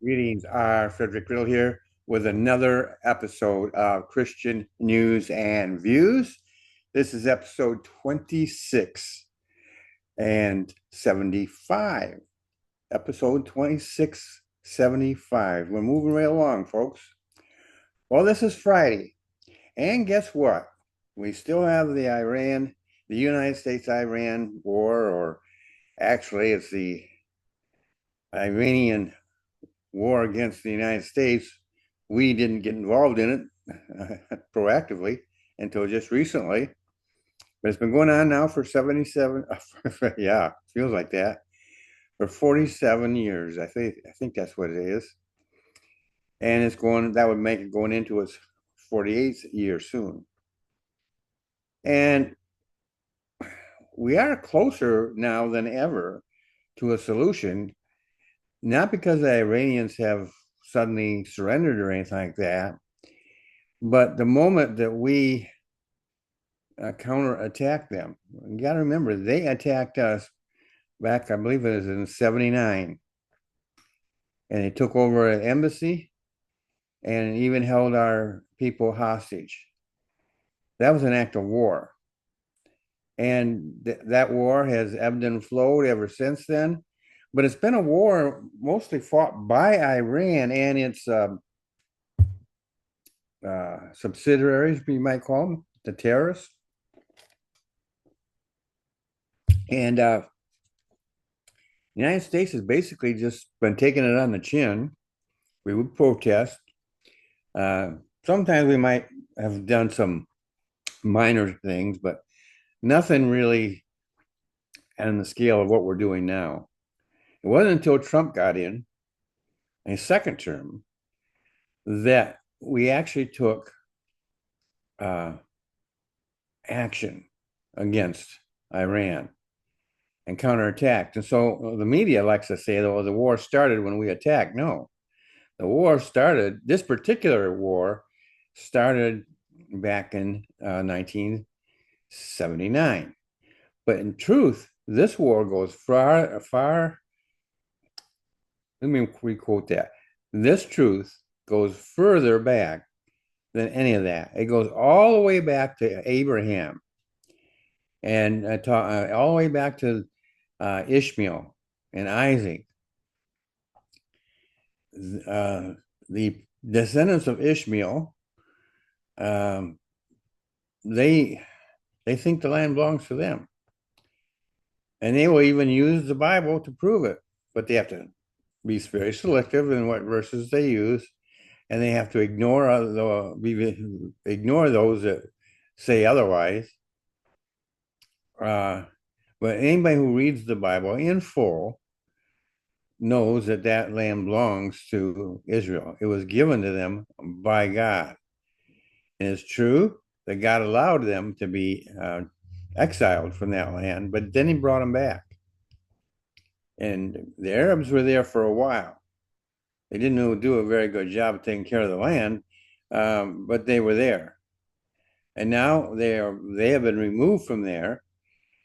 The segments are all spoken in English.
Greetings, Frederick Riddle here with another episode of Christian News and Views. This is episode 26 and 75. Episode 2675. We're moving right along, folks. Well, this is Friday. And guess what? We still have the United States-Iran war, or actually, it's the Iranian war against the United States. We didn't get involved in it proactively until just recently, but it's been going on now for 77, yeah, feels like that, for 47 years. I think that's what it is. And that would make it going into its 48th year soon. And we are closer now than ever to a solution, not because the Iranians have suddenly surrendered or anything like that, but the moment that we counterattack them, you got to remember they attacked us back, I believe it was in '79, and they took over an embassy and even held our people hostage. That was an act of war, and that war has ebbed and flowed ever since then. But it's been a war mostly fought by Iran and its subsidiaries, you might call them, the terrorists. And the United States has basically just been taking it on the chin. We would protest. Uh, Sometimes we might have done some minor things, but nothing really on the scale of what we're doing now. It wasn't until Trump got in a second term that we actually took uh, action against Iran and counterattacked. And so the media likes to say, oh, the war started when we attacked. No, this particular war started back in 1979. But in truth, this war goes far, far. Let me requote that. This truth goes further back than any of that. It goes all the way back to Abraham and all the way back to Ishmael and Isaac. The descendants of Ishmael, um, they they think the land belongs to them, and they will even use the Bible to prove it. But they have to be very selective in what verses they use, and they have to ignore those that say otherwise. But anybody who reads the Bible in full knows that that land belongs to Israel. It was given to them by God. And it's true that God allowed them to be exiled from that land, but then he brought them back. And the Arabs were there for a while. They didn't do a very good job of taking care of the land, but they were there. And now they have been removed from there,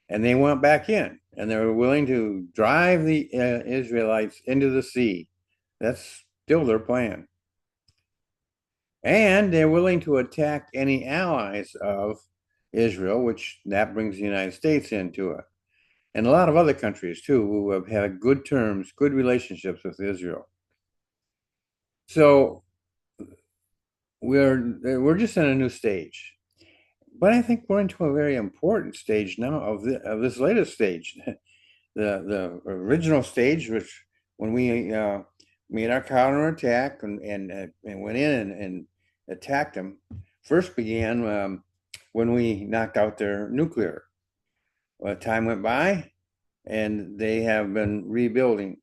and they went back in, and they were willing to drive the Israelites into the sea. That's still their plan. And they're willing to attack any allies of Israel, which that brings the United States into it, and a lot of other countries too, who have had good terms, good relationships with Israel. So we're just in a new stage, but I think we're into a very important stage now of this latest stage, the original stage, which when we made our counterattack and went in and attacked them, first began when we knocked out their nuclear. Well, time went by, and they have been rebuilding.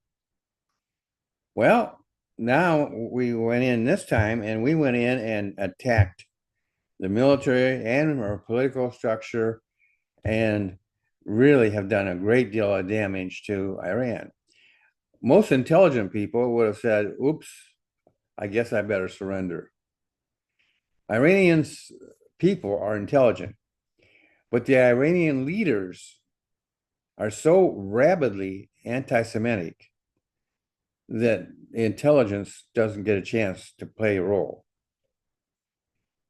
Well, now we went in this time, and we went in and attacked the military and our political structure, and really have done a great deal of damage to Iran. Most intelligent people would have said, oops, I guess I better surrender. Iranians people are intelligent, but the Iranian leaders are so rabidly anti-Semitic that intelligence doesn't get a chance to play a role.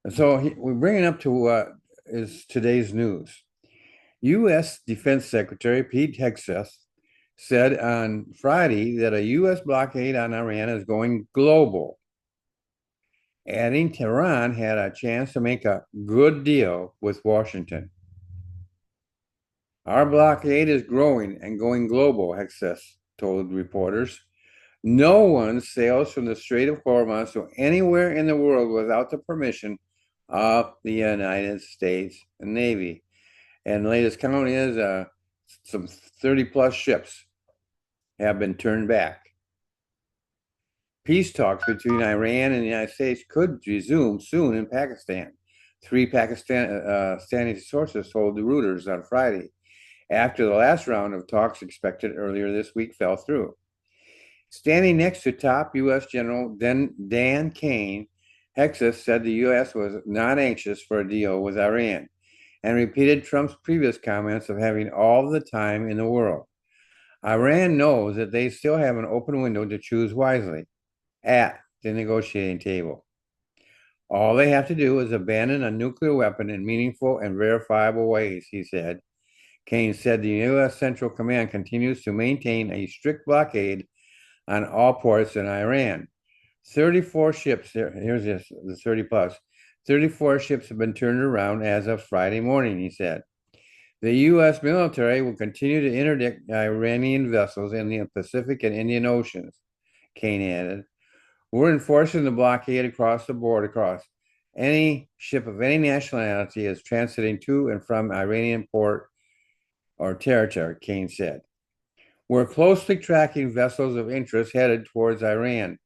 And so we're bringing up to what is today's news. U.S. Defense Secretary Pete Hegseth said on Friday that a U.S. blockade on Iran is going global, adding Tehran had a chance to make a good deal with Washington. Our blockade is growing and going global, Hegseth told reporters. No one sails from the Strait of Hormuz to anywhere in the world without the permission of the United States Navy. And the latest count is some 30 plus ships have been turned back. Peace talks between Iran and the United States could resume soon in Pakistan. Three Pakistani sources told the Reuters on Friday, after the last round of talks expected earlier this week fell through. Standing next to top U.S. General Dan Kane, Hegseth said the U.S. was not anxious for a deal with Iran and repeated Trump's previous comments of having all the time in the world. Iran knows that they still have an open window to choose wisely at the negotiating table. All they have to do is abandon a nuclear weapon in meaningful and verifiable ways, he said. Kane said the U.S. Central Command continues to maintain a strict blockade on all ports in Iran. 34 ships, here's this, the 30 plus, 34 ships have been turned around as of Friday morning, he said. The U.S. military will continue to interdict Iranian vessels in the Pacific and Indian Oceans, Kane added. We're enforcing the blockade across the board, across any ship of any nationality is transiting to and from Iranian port or territory, Kane said. We're closely tracking vessels of interest headed towards Iran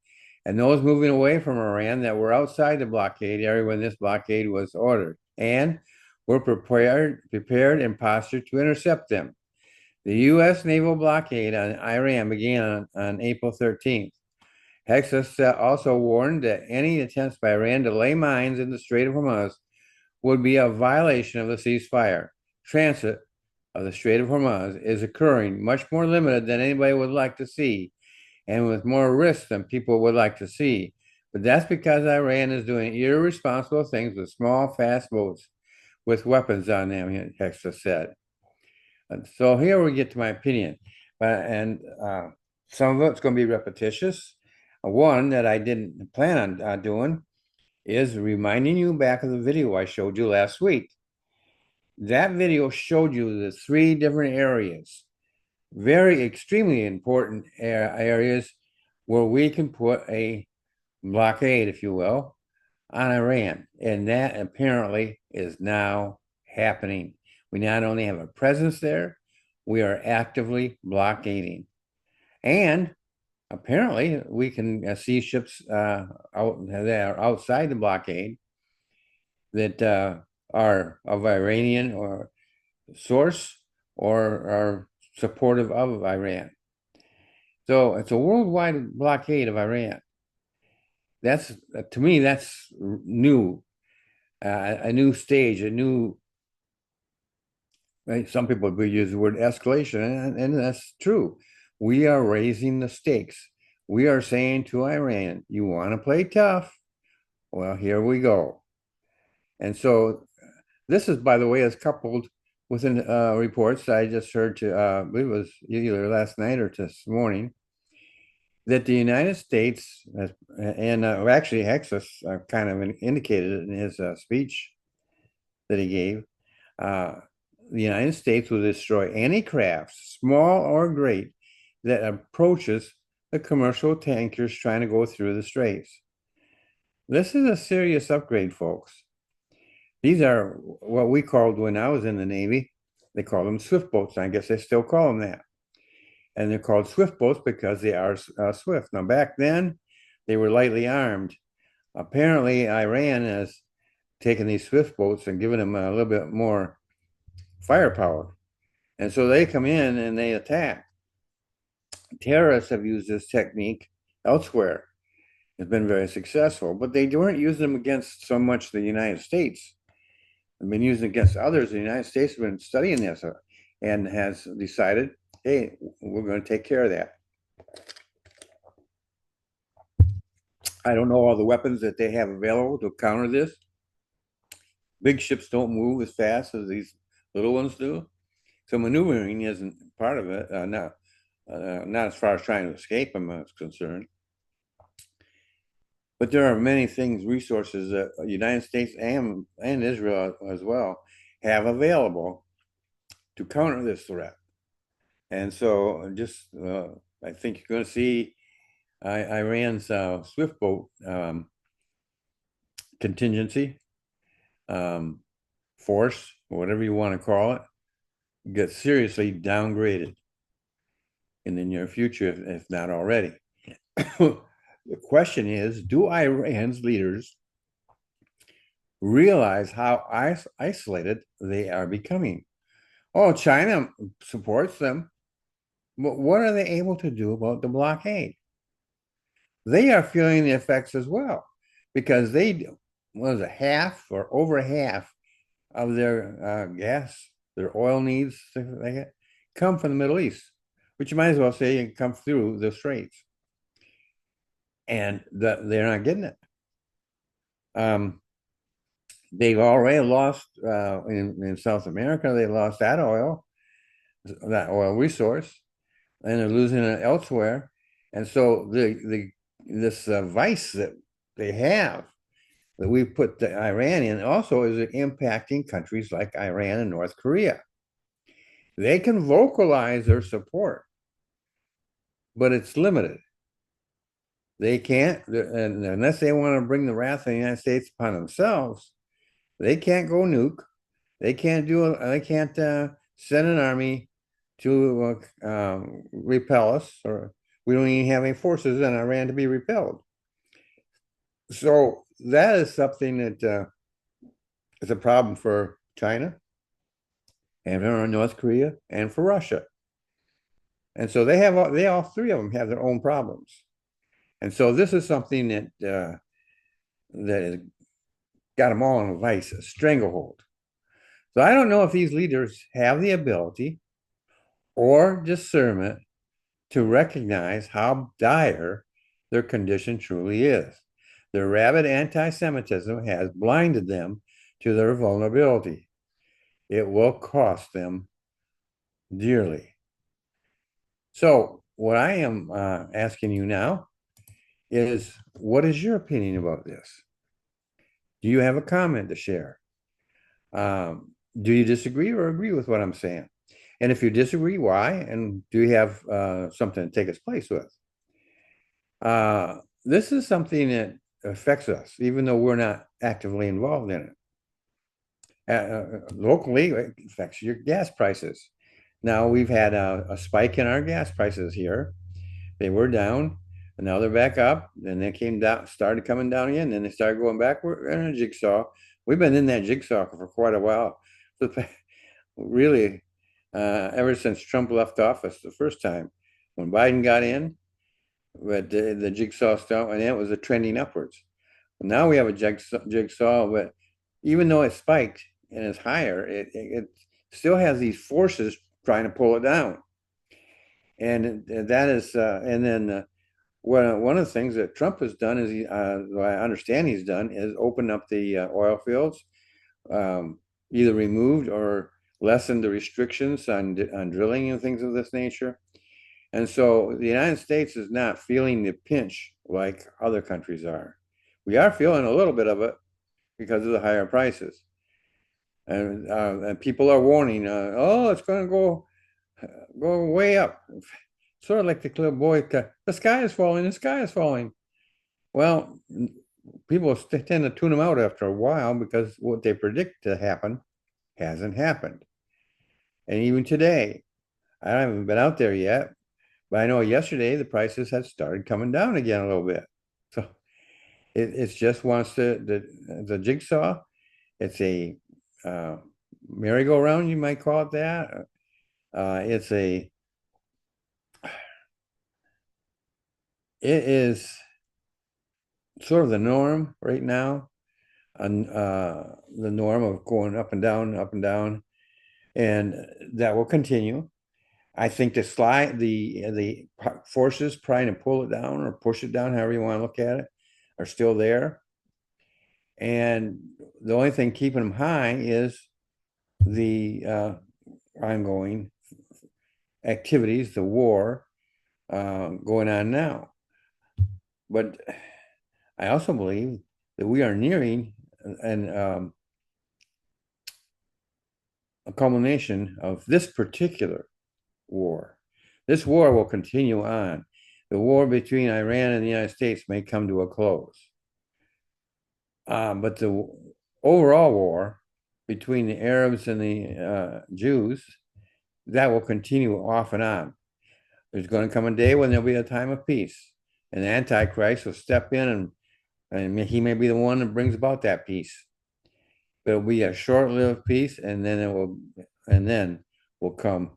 and those moving away from Iran that were outside the blockade area when this blockade was ordered. And we're prepared and postured to intercept them. The U.S. naval blockade on Iran began on April 13th. Hegseth also warned that any attempts by Iran to lay mines in the Strait of Hormuz would be a violation of the ceasefire. Transit of the Strait of Hormuz is occurring much more limited than anybody would like to see and with more risk than people would like to see. But that's because Iran is doing irresponsible things with small, fast boats with weapons on them, Hegseth said. And so here we get to my opinion. And some of it's going to be repetitious. One that I didn't plan on doing is reminding you back of the video I showed you last week. That video showed you the three different areas, very extremely important areas where we can put a blockade, if you will, on Iran. And that apparently is now happening. We not only have a presence there, we are actively blockading. And apparently we can see ships that are outside the blockade that are of Iranian or source or are supportive of Iran. So it's a worldwide blockade of Iran. That's to me, that's new, a new stage, a new. Right? Some people would use the word escalation, and that's true. We are raising the stakes. We are saying to Iran, "You want to play tough? Well, here we go." And so, this is, by the way, is coupled with reports I just heard I believe it was either last night or this morning, that the United States has, and actually Hexus kind of indicated it in his speech that he gave, the United States will destroy any craft, small or great, that approaches the commercial tankers trying to go through the straits. This is a serious upgrade, folks. These are what we called when I was in the Navy, they call them swift boats. I guess they still call them that. And they're called swift boats because they are swift. Now, back then, they were lightly armed. Apparently, Iran has taken these swift boats and given them a little bit more firepower. And so they come in and they attack. Terrorists have used this technique elsewhere. It's been very successful, but they weren't using them against so much the United States. They've been using against others. The United States has been studying this and has decided, hey, we're going to take care of that. I don't know all the weapons that they have available to counter this. Big ships don't move as fast as these little ones do. So maneuvering isn't part of it. Not as far as trying to escape them is concerned. But there are many things, resources that the United States and Israel as well have available to counter this threat. And so I think you're going to see Iran's swift boat contingency, um, force, whatever you want to call it, get seriously downgraded in the near future, if not already. The question is, do Iran's leaders realize how isolated they are becoming? Oh, China supports them, but what are they able to do about the blockade? They are feeling the effects as well because was it, half or over half of their gas, their oil needs, things like that, come from the Middle East, which you might as well say come through the straits. And they're not getting it. They've already lost in South America, they lost that oil resource, and they're losing it elsewhere. And so this vice that they have that we put the Iran in also is impacting countries like Iran and North Korea. They can vocalize their support, but it's limited. They can't, and unless they want to bring the wrath of the United States upon themselves, they can't go nuke. They can't They can't send an army to repel us, or we don't even have any forces in Iran to be repelled. So that is something that is a problem for China and for North Korea and for Russia. And so they all three of them have their own problems. And so this is something that has got them all in a vice, a stranglehold. So I don't know if these leaders have the ability or discernment to recognize how dire their condition truly is. Their rabid anti-Semitism has blinded them to their vulnerability. It will cost them dearly. So what I am asking you now is, what is your opinion about this? Do you have a comment to share? Do you disagree or agree with what I'm saying? And if you disagree, why? And do you have something to take its place with? This is something that affects us, even though we're not actively involved in it. Locally, it affects your gas prices. Now we've had a spike in our gas prices here. They were down, and now they're back up. Then they came down, started coming down again. Then they started going back. We're in a jigsaw. We've been in that jigsaw for quite a while. Really, ever since Trump left office the first time, when Biden got in, but the jigsaw stuff, and it was a trending upwards. Now we have a jigsaw, but even though it spiked and it's higher, it still has these forces trying to pull it down. And that is, and then one of the things that Trump has done is, I understand he's done, is open up the oil fields, either removed or lessened the restrictions on drilling and things of this nature. And so the United States is not feeling the pinch like other countries are. We are feeling a little bit of it because of the higher prices. And people are warning, oh, it's going to go way up. Sort of like the little boy, the sky is falling, the sky is falling. Well, people tend to tune them out after a while because what they predict to happen hasn't happened. And even today, I haven't been out there yet, but I know yesterday the prices had started coming down again a little bit. So it just wants the jigsaw. It's a merry-go-round, you might call it that. It is sort of the norm right now, and the norm of going up and down, and that will continue. I think the forces trying to pull it down or push it down, however you want to look at it, are still there. And the only thing keeping them high is the ongoing activities, the war going on now. But I also believe that we are nearing a culmination of this particular war. This war will continue on. The war between Iran and the United States may come to a close. But the overall war between the Arabs and the Jews, that will continue off and on. There's going to come a day when there'll be a time of peace, and the Antichrist will step in, and he may be the one that brings about that peace. But it'll be a short-lived peace, and then will come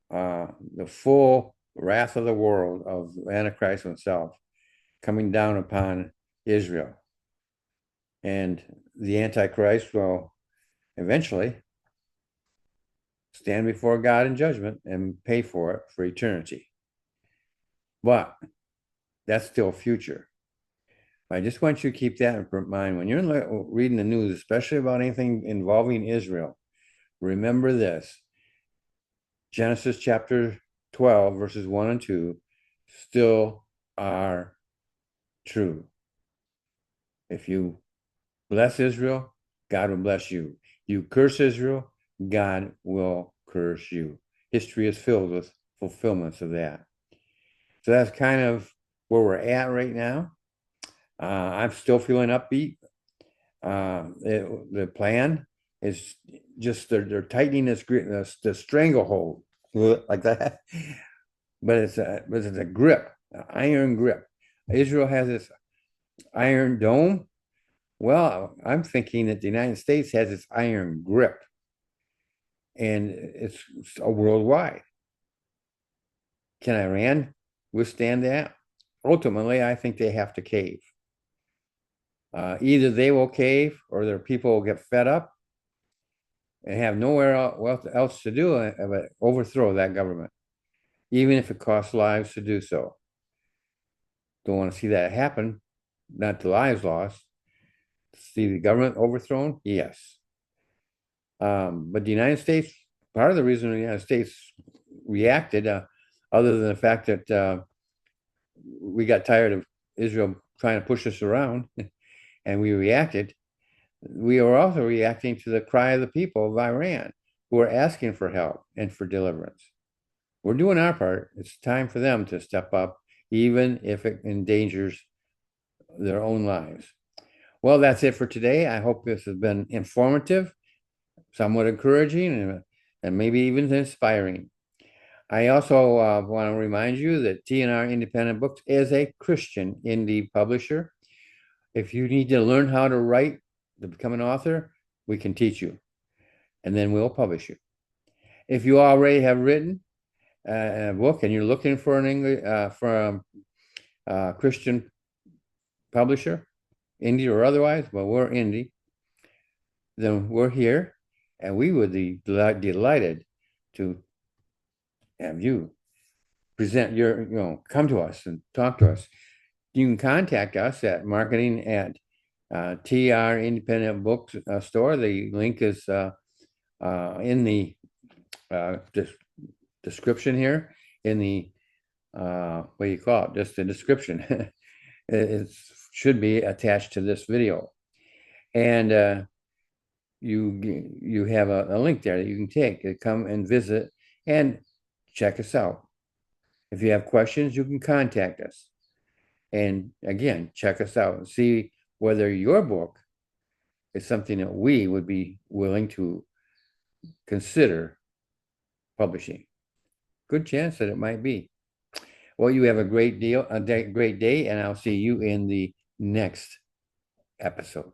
the full wrath of the world of Antichrist himself coming down upon Israel. And the Antichrist will eventually stand before God in judgment and pay for it for eternity. But that's still future. I just want you to keep that in mind when you're reading the news, especially about anything involving Israel. Remember this: Genesis chapter 12, verses 1 and 2 still are true. If you bless Israel, God will bless you. You curse Israel, God will curse you. History is filled with fulfillments of that. So that's kind of where we're at right now. I'm still feeling upbeat. The plan is just they're tightening the stranglehold like that, but it's a grip, an iron grip. Israel has this iron dome. Well, I'm thinking that the United States has its iron grip, and it's a worldwide. Can Iran withstand that? Ultimately, I think they have to cave. Either they will cave or their people will get fed up and have nowhere else to do but overthrow that government, even if it costs lives to do so. Don't want to see that happen, not the lives lost. See the government overthrown? Yes. But the United States, part of the reason the United States reacted, other than the fact that we got tired of Israel trying to push us around and we reacted, we are also reacting to the cry of the people of Iran who are asking for help and for deliverance. We're doing our part. It's time for them to step up, even if it endangers their own lives. Well, that's it for today. I hope this has been informative, somewhat encouraging, and maybe even inspiring. I also want to remind you that T&R Independent Books is a Christian indie publisher. If you need to learn how to write to become an author, we can teach you, and then we'll publish you. If you already have written a book and you're looking for an English for a Christian publisher, indie or otherwise, well, we're indie, then we're here, and we would be delighted to have you present come to us and talk to us. You can contact us at marketing at TR Independent Book Store. The link is in the description here, in the what do you call it? Just the description. It should be attached to this video, and you have a link there that you can take to come and visit and check us out. If you have questions, you can contact us. And again, check us out and see whether your book is something that we would be willing to consider publishing. Good chance that it might be. Well, you have a great day, and I'll see you in the next episode.